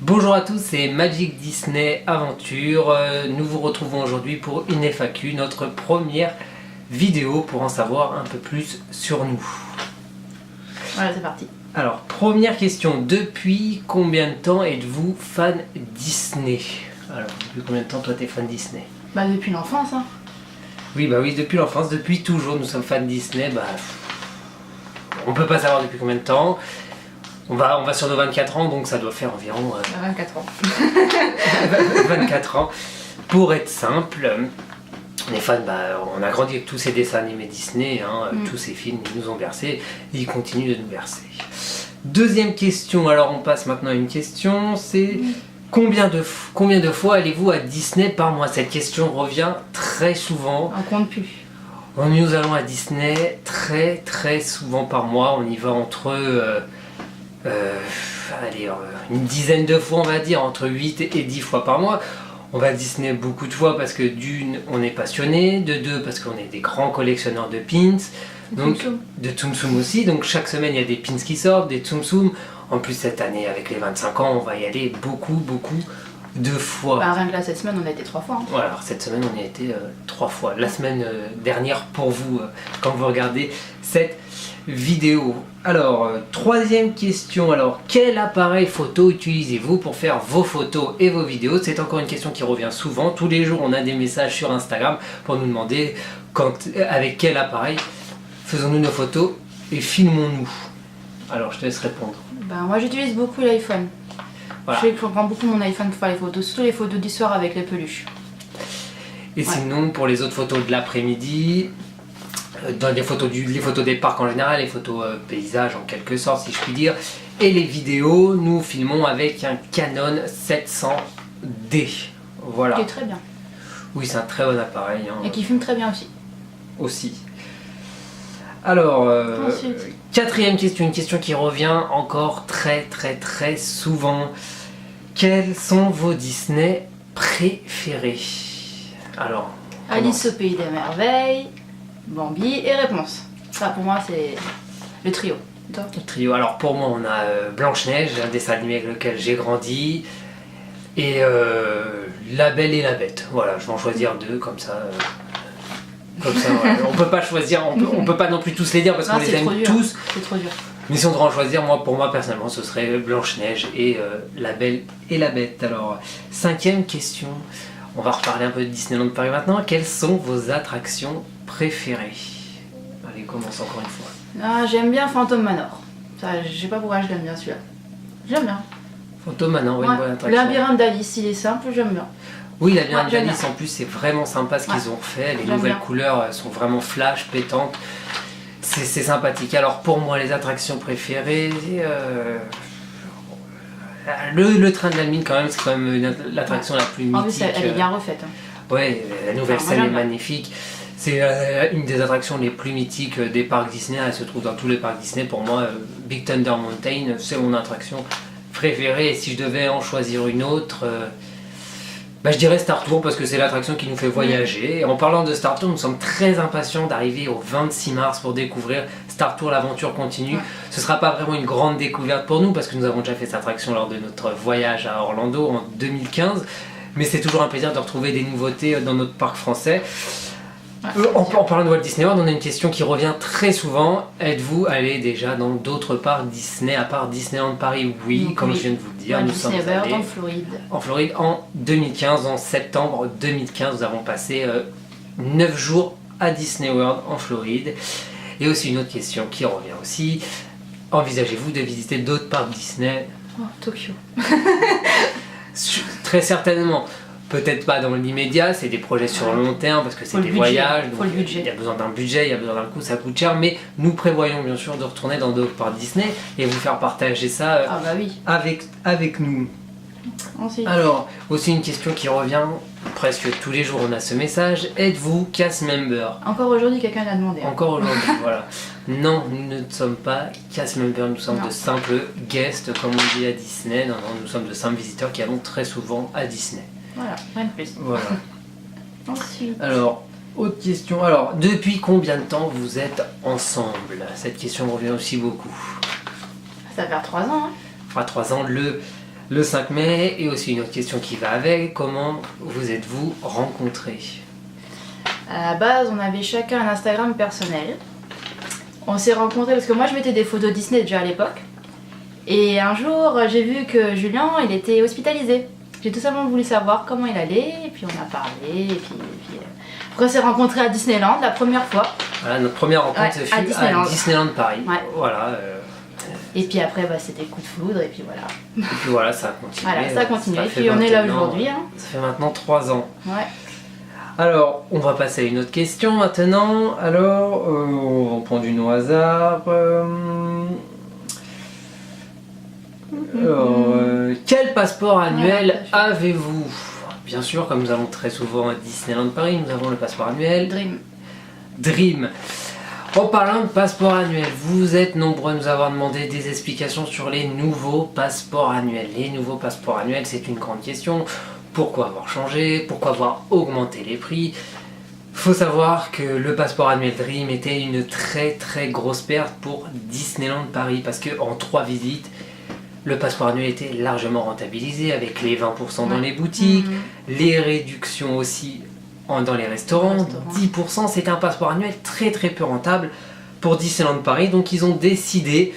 Bonjour à tous, c'est Magic Disney Aventure. Nous vous retrouvons aujourd'hui pour une FAQ, notre première vidéo pour en savoir un peu plus sur nous. Voilà, c'est parti. Alors, première question, depuis combien de temps êtes-vous fan Disney? Alors, depuis combien de temps toi t'es fan Disney? Bah depuis l'enfance, hein. Oui, depuis l'enfance, depuis toujours nous sommes fans Disney. On peut pas savoir depuis combien de temps. On va sur nos 24 ans, donc ça doit faire environ 24 ans. 24 ans. Pour être simple, on est fans, on a grandi avec tous ces dessins animés Disney, tous ces films, ils nous ont bercés et ils continuent de nous bercer. Deuxième question, alors on passe maintenant à une question, c'est combien de fois allez-vous à Disney par mois? Cette question revient très souvent. On compte plus. Nous allons à Disney très souvent par mois, on y va entre... une dizaine de fois, on va dire, entre 8 et 10 fois par mois. On va à Disney beaucoup de fois parce que d'une, on est passionné, de deux, parce qu'on est des grands collectionneurs de pins, donc de Tsum Tsum aussi. Donc chaque semaine, il y a des pins qui sortent, des Tsum Tsum. En plus, cette année, avec les 25 ans, on va y aller beaucoup de fois. Rien que là, cette semaine, on a été 3 fois. Voilà, alors cette semaine, on y a été 3 fois. La semaine dernière, pour vous, quand vous regardez cette vidéo. Alors, troisième question, alors quel appareil photo utilisez-vous pour faire vos photos et vos vidéos? C'est encore une question qui revient souvent. Tous les jours, on a des messages sur Instagram pour nous demander avec quel appareil faisons-nous nos photos et filmons-nous. Alors, je te laisse répondre. Moi, j'utilise beaucoup l'iPhone. Voilà. Je prends beaucoup mon iPhone pour faire les photos, surtout les photos d'histoire avec les peluches. Et sinon, pour les autres photos de l'après-midi, dans les photos des parcs en général, les photos paysages en quelque sorte si je puis dire, et les vidéos, nous filmons avec un Canon 700D. Voilà. Qui est très bien. Oui, c'est un très bon appareil. Et qui filme très bien aussi. Aussi. Alors, Ensuite. quatrième question, une question qui revient encore très souvent. Quels sont vos Disney préférés? Alors, Alice au pays des merveilles, Bambi et Réponse. Ça pour moi c'est le trio. Toi? le trio. Alors pour moi on a Blanche-Neige, un dessin animé avec lequel j'ai grandi, et La Belle et la Bête. Voilà, je vais en choisir deux comme ça. Voilà. On peut pas choisir, on peut pas non plus tous les dire parce qu'on les aime tous. C'est trop dur. Mais si on devrait en choisir, pour moi personnellement, ce serait Blanche-Neige et La Belle et la Bête. Alors, cinquième question, on va reparler un peu de Disneyland Paris maintenant. Quelles sont vos attractions préférées? Allez, commence encore une fois. J'aime bien Phantom Manor. Ça, je sais pas pourquoi je l'aime bien celui-là. J'aime bien. Phantom Manor, une bonne attraction. Labyrinthe d'Alice, il est simple, j'aime bien. Oui, la Labyrinthe d'Alice en plus, c'est vraiment sympa ce qu'ils ont fait. Les nouvelles bien. couleurs sont vraiment flash, pétantes. C'est sympathique. Alors pour moi, les attractions préférées, le train de la mine quand même, c'est quand même l'attraction la plus mythique. En plus, elle est bien refaite. Ouais, la nouvelle scène est magnifique. C'est une des attractions les plus mythiques des parcs Disney. Elle se trouve dans tous les parcs Disney. Pour moi, Big Thunder Mountain, c'est mon attraction préférée. Et si je devais en choisir une autre, je dirais Star Tour parce que c'est l'attraction qui nous fait voyager. Et en parlant de Star Tour, nous sommes très impatients d'arriver au 26 mars pour découvrir Star Tour, l'aventure continue. Ce ne sera pas vraiment une grande découverte pour nous parce que nous avons déjà fait cette attraction lors de notre voyage à Orlando en 2015. Mais c'est toujours un plaisir de retrouver des nouveautés dans notre parc français. En parlant de Walt Disney World, on a une question qui revient très souvent. Êtes-vous allé déjà dans d'autres parcs Disney à part Disneyland Paris? Oui, comme je viens de vous le dire, nous sommes allés en Floride. En Floride en 2015, en septembre 2015, nous avons passé 9 jours à Disney World en Floride. Et aussi une autre question qui revient aussi. Envisagez-vous de visiter d'autres parcs Disney? Tokyo. Très certainement. Peut-être pas dans l'immédiat, c'est des projets sur le long terme parce que c'est des voyages, donc il y a besoin d'un budget, il y a besoin d'un coût, ça coûte cher, mais nous prévoyons bien sûr de retourner dans d'autres parcs Disney et vous faire partager ça avec nous. Ensuite. Alors, aussi une question qui revient presque tous les jours, on a ce message, êtes-vous cast member? Encore aujourd'hui, quelqu'un l'a demandé. Encore aujourd'hui, voilà. Non, nous ne sommes pas cast member, nous sommes de simples guests, comme on dit à Disney. Non, nous sommes de simples visiteurs qui allons très souvent à Disney. Voilà, rien de plus. Voilà. Ensuite. Alors, autre question. Alors, depuis combien de temps vous êtes ensemble? Cette question revient aussi beaucoup. Ça va faire 3 ans. Enfin, 3 ans, le 5 mai. Et aussi une autre question qui va avec, comment vous êtes-vous rencontrés? À la base, on avait chacun un Instagram personnel. On s'est rencontrés parce que moi je mettais des photos Disney déjà à l'époque. Et un jour, j'ai vu que Julien, il était hospitalisé. J'ai tout simplement voulu savoir comment il allait, et puis on a parlé, et puis après on s'est rencontrés à Disneyland la première fois. Voilà, notre première rencontre fut à Disneyland Paris. Ouais. Voilà. Et puis après, c'était coup de foudre, et puis voilà. Et puis voilà, ça a continué. Voilà, ça a continué, et puis on est là aujourd'hui. Hein. Ça fait maintenant 3 ans. Ouais. Alors, on va passer à une autre question maintenant. Alors, on va prendre une au hasard. Quel passeport annuel avez-vous? Bien sûr, comme nous allons très souvent à Disneyland Paris, nous avons le passeport annuel Dream. En parlant de passeport annuel, vous êtes nombreux à nous avoir demandé des explications sur les nouveaux passeports annuels. Les nouveaux passeports annuels, c'est une grande question. Pourquoi avoir changé? Pourquoi avoir augmenté les prix? Faut savoir que le passeport annuel Dream était une très très grosse perte pour Disneyland Paris parce qu'en 3 visites, le passeport annuel était largement rentabilisé avec les 20% dans les boutiques, les réductions aussi dans les restaurants, 10%. C'était un passeport annuel très très peu rentable pour Disneyland Paris. Donc ils ont décidé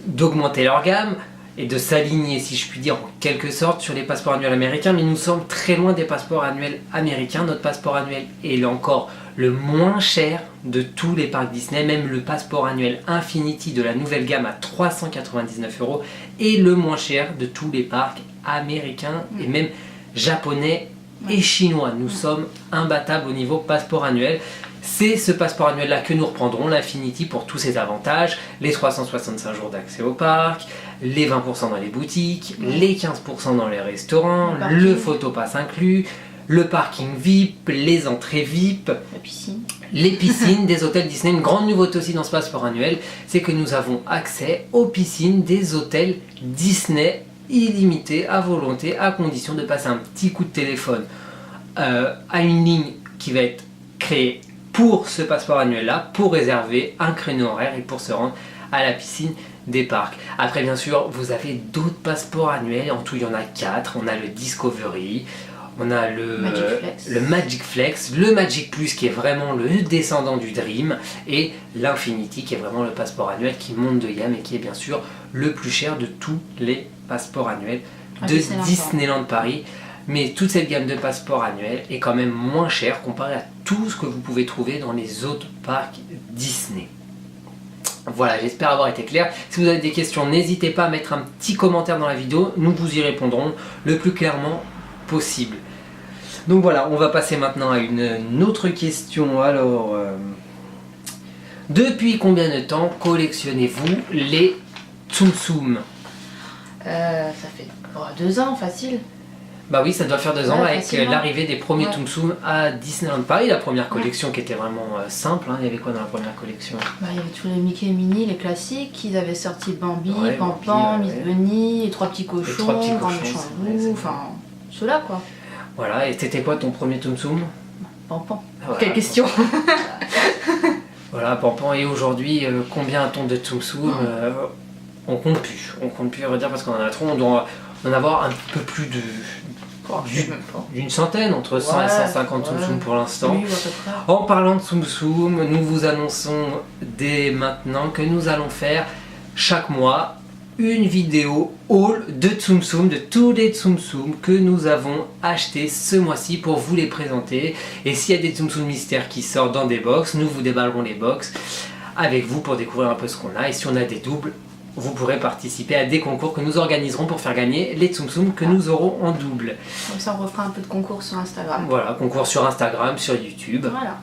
d'augmenter leur gamme et de s'aligner, si je puis dire, en quelque sorte sur les passeports annuels américains. Mais nous sommes très loin des passeports annuels américains. Notre passeport annuel est encore le moins cher de tous les parcs Disney. Même le passeport annuel Infinity de la nouvelle gamme à 399 € est le moins cher de tous les parcs américains et même japonais et chinois. Nous sommes imbattables au niveau passeport annuel. C'est ce passeport annuel là que nous reprendrons, l'Infinity, pour tous ses avantages, les 365 jours d'accès au parc, les 20% dans les boutiques, les 15% dans les restaurants, le photopass inclus, le parking VIP, les entrées VIP, la piscine. Les piscines des hôtels Disney. Une grande nouveauté aussi dans ce passeport annuel, c'est que nous avons accès aux piscines des hôtels Disney illimité à volonté, à condition de passer un petit coup de téléphone à une ligne qui va être créée pour ce passeport annuel là, pour réserver un créneau horaire et pour se rendre à la piscine des parcs. Après bien sûr vous avez d'autres passeports annuels, en tout il y en a 4, on a le Discovery, on a le Magic Flex, le Magic Plus qui est vraiment le descendant du Dream, et l'Infinity qui est vraiment le passeport annuel qui monte de gamme et qui est bien sûr le plus cher de tous les passeports annuels de Disneyland Paris. Mais toute cette gamme de passeports annuels est quand même moins chère comparée à tout ce que vous pouvez trouver dans les autres parcs Disney. Voilà, j'espère avoir été clair. Si vous avez des questions, n'hésitez pas à mettre un petit commentaire dans la vidéo, nous vous y répondrons le plus clairement possible. Donc voilà, on va passer maintenant à une autre question. Alors, depuis combien de temps collectionnez-vous les Tsum Tsum? Ça fait 2 ans facile. Bah oui, ça doit faire 2 ans avec l'arrivée des premiers Tsum Tsum à Disneyland Paris, la première collection qui était vraiment simple. Hein. Il y avait quoi dans la première collection? Il y avait tous les Mickey et Minnie, les classiques. Ils avaient sorti Bambi, Pan, Miss Bunny, les 3 petits cochons, Grand Méchant Loup, enfin ceux-là quoi. Voilà, et c'était quoi ton premier Tsum Tsum? Pan. Quelle question. Voilà, Pan. Et aujourd'hui, combien a-t-on de Tsum Tsum? On compte plus, à vrai dire, parce qu'on en a trop. On doit en avoir un peu plus d'une centaine, entre 100 et 150 Tsum Tsum pour l'instant. Oui, en parlant de Tsum Tsum, nous vous annonçons dès maintenant que nous allons faire chaque mois une vidéo haul de Tsum Tsum, de tous les Tsum Tsum que nous avons achetés ce mois-ci pour vous les présenter. Et s'il y a des Tsum Tsum mystères qui sortent dans des box, nous vous déballerons les box avec vous pour découvrir un peu ce qu'on a. Et si on a des doubles, vous pourrez participer à des concours que nous organiserons pour faire gagner les Tsum Tsum que nous aurons en double. Comme ça on refera un peu de concours sur Instagram. Voilà, concours sur Instagram, sur YouTube. Voilà.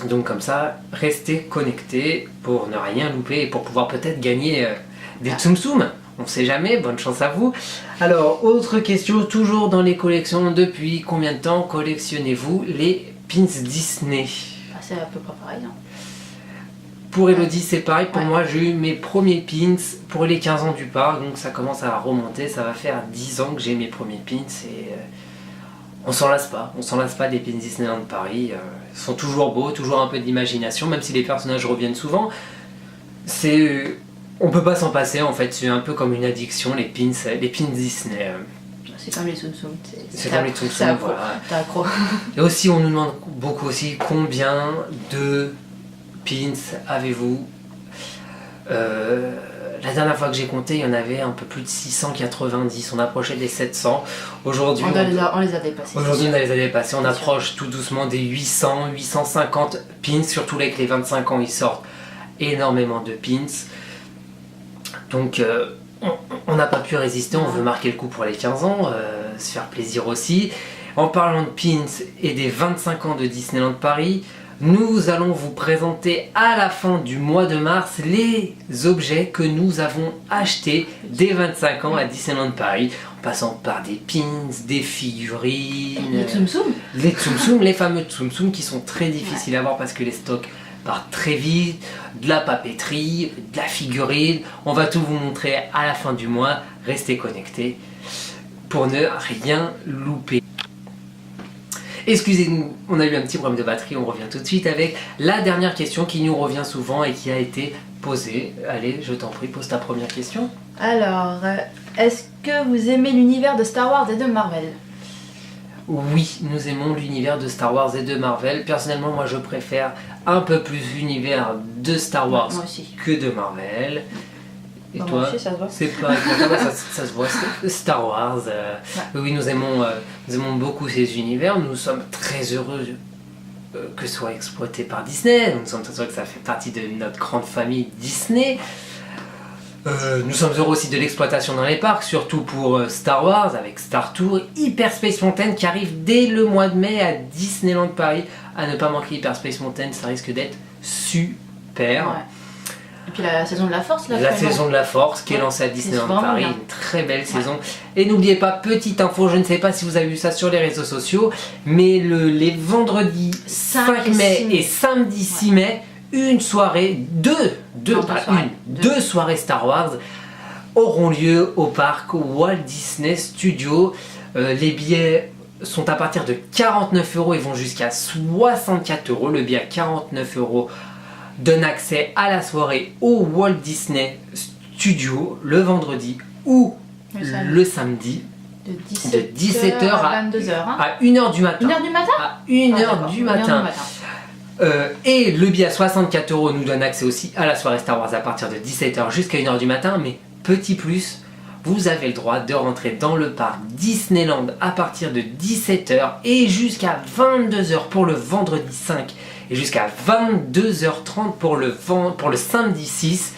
Donc comme ça, restez connectés pour ne rien louper et pour pouvoir peut-être gagner des Tsum Tsum. On sait jamais, bonne chance à vous. Alors, autre question, toujours dans les collections, depuis combien de temps collectionnez-vous les pins Disney? C'est à peu près pareil. Hein. Pour Elodie, c'est pareil. Pour moi, j'ai eu mes premiers pins pour les 15 ans du parc. Donc ça commence à remonter. Ça va faire 10 ans que j'ai mes premiers pins. Et on s'en lasse pas. On s'en lasse pas des pins Disneyland Paris. Ils sont toujours beaux, toujours un peu d'imagination. Même si les personnages reviennent souvent. C'est On peut pas s'en passer en fait, c'est un peu comme une addiction, les pins Disney. C'est comme les Tsum Tsum. C'est comme les Tsum Tsum, voilà. T'es accro. Et aussi, on nous demande beaucoup aussi combien de pins avez-vous. La dernière fois que j'ai compté, il y en avait un peu plus de 690. On approchait des 700. Aujourd'hui, on les a dépassés. Aujourd'hui, on les a dépassés. On approche tout doucement des 800, 850 pins, surtout avec les 25 ans, ils sortent énormément de pins. Donc, on n'a pas pu résister. On veut marquer le coup pour les 15 ans, se faire plaisir aussi. En parlant de pins et des 25 ans de Disneyland Paris, nous allons vous présenter à la fin du mois de mars les objets que nous avons achetés dès 25 ans à Disneyland Paris, en passant par des pins, des figurines, les Tsum Tsum. Les Tsum Tsum, les fameux Tsum Tsum qui sont très difficiles à voir parce que les stocks partent très vite, de la papeterie, de la figurine. On va tout vous montrer à la fin du mois. Restez connectés pour ne rien louper. Excusez-nous, on a eu un petit problème de batterie, on revient tout de suite avec la dernière question qui nous revient souvent et qui a été posée. Allez, je t'en prie, pose ta première question. Alors, est-ce que vous aimez l'univers de Star Wars et de Marvel? Oui, nous aimons l'univers de Star Wars et de Marvel. Personnellement, moi je préfère un peu plus l'univers de Star Wars que de Marvel. Et toi, aussi, ça se voit. C'est pas ça se voit, Star Wars. Oui, nous aimons beaucoup ces univers. Nous sommes très heureux que ce soit exploité par Disney. Nous sommes très heureux que ça fait partie de notre grande famille Disney. Nous sommes heureux aussi de l'exploitation dans les parcs, surtout pour Star Wars avec Star Tour, Hyperspace Mountain qui arrive dès le mois de mai à Disneyland Paris. À ne pas manquer Hyperspace Mountain, ça risque d'être super. Ouais. Et puis la saison de la Force, la saison de la Force qui est lancée à Disneyland Paris, une très belle saison. Et n'oubliez pas, petite info, je ne sais pas si vous avez vu ça sur les réseaux sociaux, mais les vendredis 5 mai et samedi 6 mai, une soirée, deux soirées Star Wars auront lieu au parc Walt Disney Studios. Les billets sont à partir de 49 € et vont jusqu'à 64 €. Le billet à 49 € donne accès à la soirée au Walt Disney Studios le vendredi ou le samedi de 17h à 22h. À 1h du matin. 1h du matin À 1h du matin. Et le billet à 64 € nous donne accès aussi à la soirée Star Wars à partir de 17h jusqu'à 1h du matin. Mais petit plus, vous avez le droit de rentrer dans le parc Disneyland à partir de 17h et jusqu'à 22h pour le vendredi 5 et jusqu'à 22h30 pour le samedi 6.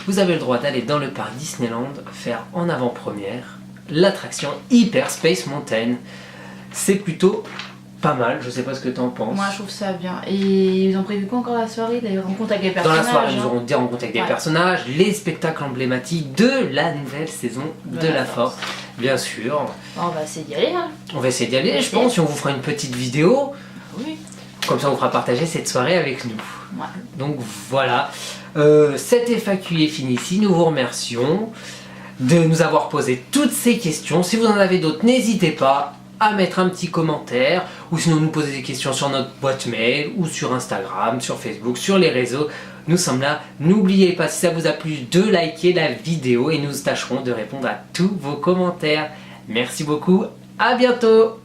Vous avez le droit d'aller dans le parc Disneyland faire en avant-première l'attraction Hyperspace Mountain. C'est plutôt pas mal, je sais pas ce que t'en penses. Moi je trouve ça bien. Et ils ont prévu quoi encore la soirée? Des rencontres avec les personnages? Dans la soirée, nous aurons des rencontres avec des personnages, les spectacles emblématiques de la nouvelle saison de la Force, bien sûr. On va essayer d'y aller. Hein. On va essayer d'y aller, je pense, et on vous fera une petite vidéo. Oui. Comme ça, on vous fera partager cette soirée avec nous. Ouais. Donc voilà, cette FAQ est finie ici. Nous vous remercions de nous avoir posé toutes ces questions. Si vous en avez d'autres, n'hésitez pas à mettre un petit commentaire ou sinon nous poser des questions sur notre boîte mail ou sur Instagram, sur Facebook, sur les réseaux. Nous sommes là. N'oubliez pas, si ça vous a plu, de liker la vidéo et nous tâcherons de répondre à tous vos commentaires. Merci beaucoup, à bientôt.